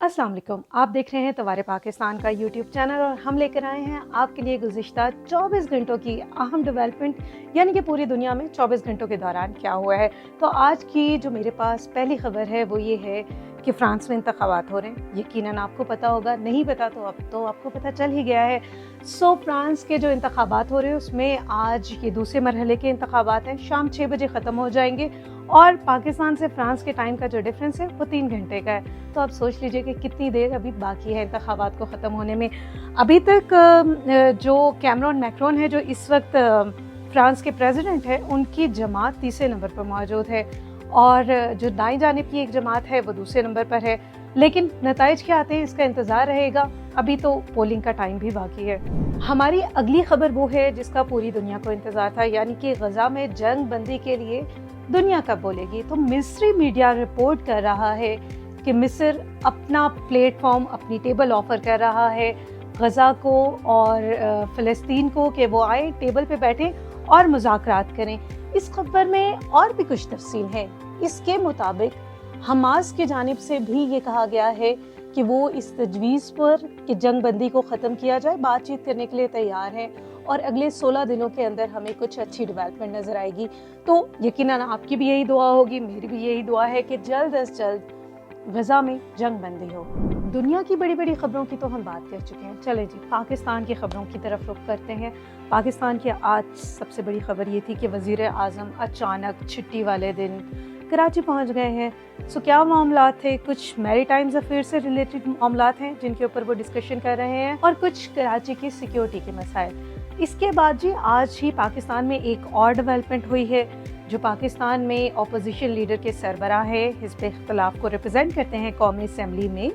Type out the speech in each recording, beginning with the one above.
अस्सलाम वालेकुम, आप देख रहे हैं तवारे पाकिस्तान का यूट्यूब चैनल और हम लेकर आए हैं आपके लिए गुज़िश्ता 24 घंटों की अहम डेवलपमेंट, यानी कि पूरी दुनिया में 24 घंटों के दौरान क्या हुआ है। तो आज की जो मेरे पास पहली खबर है वो ये है कि फ़्रांस में इंतखाबात हो रहे हैं। यकीनन आपको पता होगा, नहीं पता तो अब तो आपको पता चल ही गया है। फ्रांस के जो इंतखाबात हो रहे हैं उसमें आज ये दूसरे मरहले के इंतखाबात हैं, शाम 6 बजे ख़त्म हो जाएंगे और पाकिस्तान से फ्रांस के टाइम का जो डिफरेंस है वो 3 घंटे का है। तो आप सोच लीजिए कि कितनी देर अभी बाकी है इंतखाबात को ख़त्म होने में। अभी तक जो कैमरॉन मैक्रोन है, जो इस वक्त फ्रांस के प्रेसिडेंट है, उनकी जमात तीसरे नंबर पर मौजूद है और जो दाएं जानिब की एक जमात है वो दूसरे नंबर पर है। लेकिन नताइज क्या आते हैं इसका इंतज़ार रहेगा, अभी तो पोलिंग का टाइम भी बाकी है। हमारी अगली खबर वो है जिसका पूरी दुनिया को इंतज़ार था, यानी कि गज़ा में जंग बंदी के लिए दुनिया कब बोलेगी। तो मिस्री मीडिया रिपोर्ट कर रहा है कि मिस्र अपना प्लेटफॉर्म, अपनी टेबल ऑफर कर रहा है गज़ा को और फ़लस्तीन को कि वो आए, टेबल पे बैठें और मुज़ाकरात करें। इस खबर में और भी कुछ तफसील है। इसके मुताबिक हमास की जानिब से भी ये कहा गया है कि वो इस तजवीज़ पर कि जंग बंदी को ख़त्म किया जाए बातचीत करने के लिए तैयार हैं और अगले 16 दिनों के अंदर हमें कुछ अच्छी डेवलपमेंट नज़र आएगी। तो यकीनन आपकी भी यही दुआ होगी, मेरी भी यही दुआ है कि जल्द अज जल्द गज़ा में जंग बंदी हो। दुनिया की बड़ी बड़ी खबरों की तो हम बात कर चुके हैं, चले जी पाकिस्तान की खबरों की तरफ रुख करते हैं। पाकिस्तान की आज सबसे बड़ी खबर ये थी कि वज़ीर आज़म अचानक छुट्टी वाले दिन कराची पहुंच गए हैं। क्या मामला थे? कुछ मैरीटाइम्स अफेयर से रिलेटेड मामला हैं जिनके ऊपर वो डिस्कशन कर रहे हैं और कुछ कराची की सिक्योरिटी के मसाइल। इसके बाद जी आज ही पाकिस्तान में एक और डेवलपमेंट हुई है। जो पाकिस्तान में अपोजिशन लीडर के सरबराह है, हिज़्ब इख्तिलाफ को रिप्रेजेंट करते हैं कौमी असम्बली में,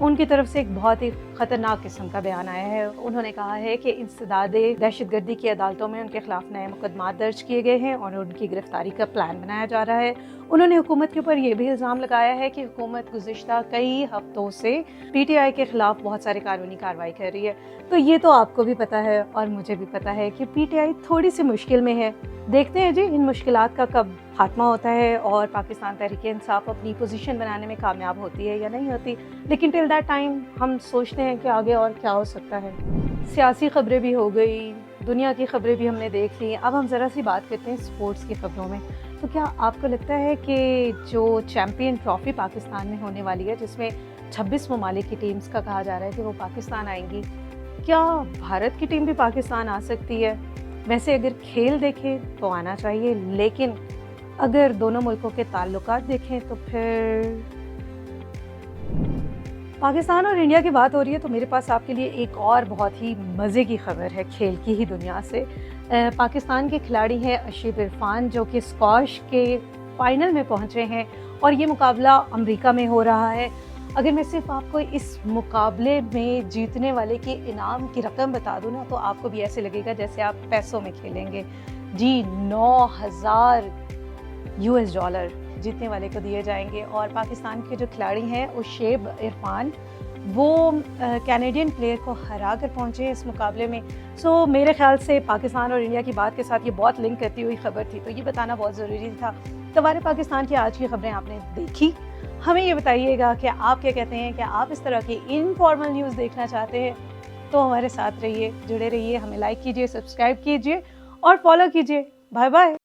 उनकी तरफ से एक बहुत ही ख़तरनाक किस्म का बयान आया है। उन्होंने कहा है कि इंसदादे दहशतगर्दी की अदालतों में उनके खिलाफ नए मुकदमात दर्ज किए गए हैं और उनकी गिरफ्तारी का प्लान बनाया जा रहा है। उन्होंने हुकूमत के ऊपर ये भी इल्ज़ाम लगाया है कि हुकूमत गुज़िश्ता कई हफ्तों से PTI के खिलाफ बहुत सारी कानूनी कार्रवाई कर रही है। तो ये तो आपको भी पता है और मुझे भी पता है कि PTI थोड़ी सी मुश्किल में है। देखते हैं जी इन मुश्किलात का कब खात्मा होता है और पाकिस्तान तहरीक इंसाफ अपनी पोजीशन बनाने में कामयाब होती है या नहीं होती। लेकिन टिल दैट टाइम हम सोचते हैं कि आगे और क्या हो सकता है। सियासी खबरें भी हो गई, दुनिया की खबरें भी हमने देख ली। अब हम ज़रा सी बात करते हैं स्पोर्ट्स की खबरों में। तो क्या आपको लगता है कि जो चैम्पियन ट्रॉफी पाकिस्तान में होने वाली है, जिसमें 26 ममालिक की टीम्स का कहा जा रहा है कि वो पाकिस्तान आएंगी, क्या भारत की टीम भी पाकिस्तान आ सकती है? वैसे अगर खेल देखें तो आना चाहिए, लेकिन अगर दोनों मुल्कों के ताल्लुकात देखें तो फिर पाकिस्तान और इंडिया की बात हो रही है। तो मेरे पास आपके लिए एक और बहुत ही मज़े की खबर है खेल की ही दुनिया से। पाकिस्तान के खिलाड़ी हैं अशीफ इरफान, जो कि स्क्वाश के फाइनल में पहुंचे हैं और ये मुकाबला अमेरिका में हो रहा है। अगर मैं सिर्फ आपको इस मुकाबले में जीतने वाले की इनाम की रकम बता दूं ना, तो आपको भी ऐसे लगेगा जैसे आप पैसों में खेलेंगे जी। 9,000 US डॉलर जीतने वाले को दिए जाएंगे। और पाकिस्तान के जो खिलाड़ी हैं उशेब इरफान, वो कैनेडियन प्लेयर को हरा कर पहुँचे इस मुकाबले में। मेरे ख्याल से पाकिस्तान और इंडिया की बात के साथ ये बहुत लिंक करती हुई खबर थी, तो ये बताना बहुत ज़रूरी था। तवारे पाकिस्तान की आज की खबरें आपने देखी, हमें ये बताइएगा कि आप क्या कहते हैं। क्या आप इस तरह की इनफॉर्मल न्यूज़ देखना चाहते हैं? तो हमारे साथ रहिए, जुड़े रहिए, हमें लाइक कीजिए, सब्सक्राइब कीजिए और फॉलो कीजिए। Bye bye.